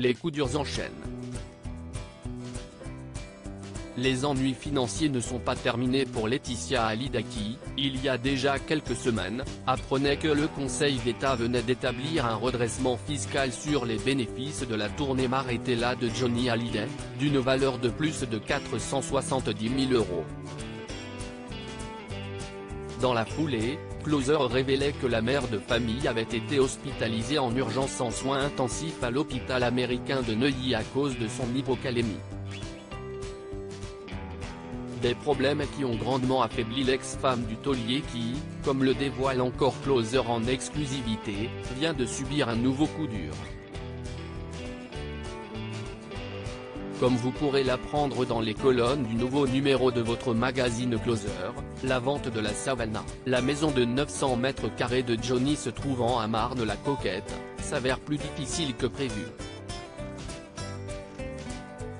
les coups durs enchaînent. Les ennuis financiers ne sont pas terminés pour Laetitia Hallyday qui, il y a déjà quelques semaines, apprenait que le Conseil d'État venait d'établir un redressement fiscal sur les bénéfices de la tournée Marétella de Johnny Hallyday, d'une valeur de plus de 470 000 €. Dans la foulée, Closer révélait que la mère de famille avait été hospitalisée en urgence en soins intensifs à l'hôpital américain de Neuilly à cause de son hypocalémie. Des problèmes qui ont grandement affaibli l'ex-femme du taulier qui, comme le dévoile encore Closer en exclusivité, vient de subir un nouveau coup dur. Comme vous pourrez l'apprendre dans les colonnes du nouveau numéro de votre magazine Closer, la vente de la Savannah, la maison de 900 mètres carrés de Johnny se trouvant à Marne-la-Coquette, s'avère plus difficile que prévu.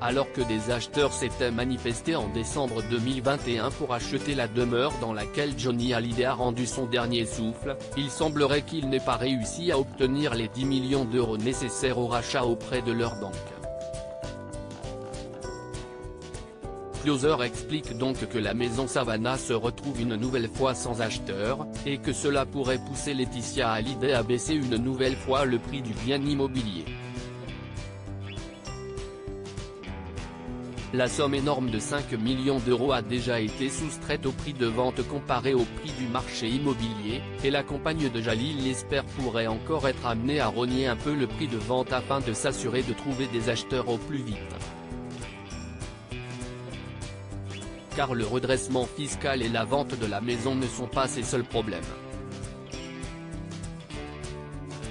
Alors que des acheteurs s'étaient manifestés en décembre 2021 pour acheter la demeure dans laquelle Johnny Hallyday a rendu son dernier souffle, il semblerait qu'il n'ait pas réussi à obtenir les 10 millions d'euros nécessaires au rachat auprès de leur banque. Closer explique donc que la maison Savannah se retrouve une nouvelle fois sans acheteur, et que cela pourrait pousser Laetitia Hallyday à baisser une nouvelle fois le prix du bien immobilier. La somme énorme de 5 millions d'euros a déjà été soustraite au prix de vente comparé au prix du marché immobilier, et la compagne de Jalil l'espère pourrait encore être amenée à rogner un peu le prix de vente afin de s'assurer de trouver des acheteurs au plus vite. Car le redressement fiscal et la vente de la maison ne sont pas ses seuls problèmes.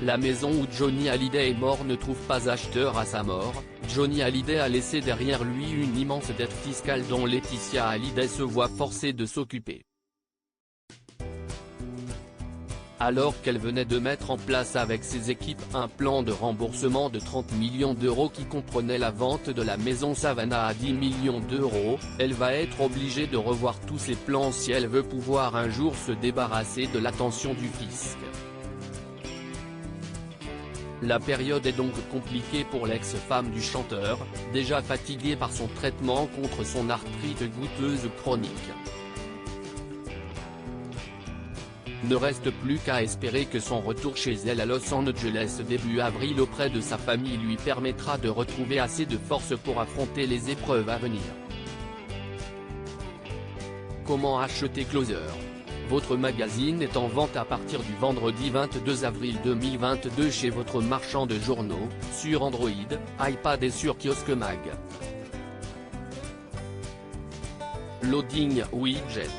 La maison où Johnny Hallyday est mort ne trouve pas acheteur à sa mort. Johnny Hallyday a laissé derrière lui une immense dette fiscale dont Laetitia Hallyday se voit forcée de s'occuper. Alors qu'elle venait de mettre en place avec ses équipes un plan de remboursement de 30 millions d'euros qui comprenait la vente de la maison Savannah à 10 millions d'euros, elle va être obligée de revoir tous ses plans si elle veut pouvoir un jour se débarrasser de l'attention du fisc. La période est donc compliquée pour l'ex-femme du chanteur, déjà fatiguée par son traitement contre son arthrite goûteuse chronique. Ne reste plus qu'à espérer que son retour chez elle à Los Angeles début avril auprès de sa famille lui permettra de retrouver assez de force pour affronter les épreuves à venir. Comment acheter Closer ? Votre magazine est en vente à partir du vendredi 22 avril 2022 chez votre marchand de journaux, sur Android, iPad et sur Kiosque Mag. Loading widget.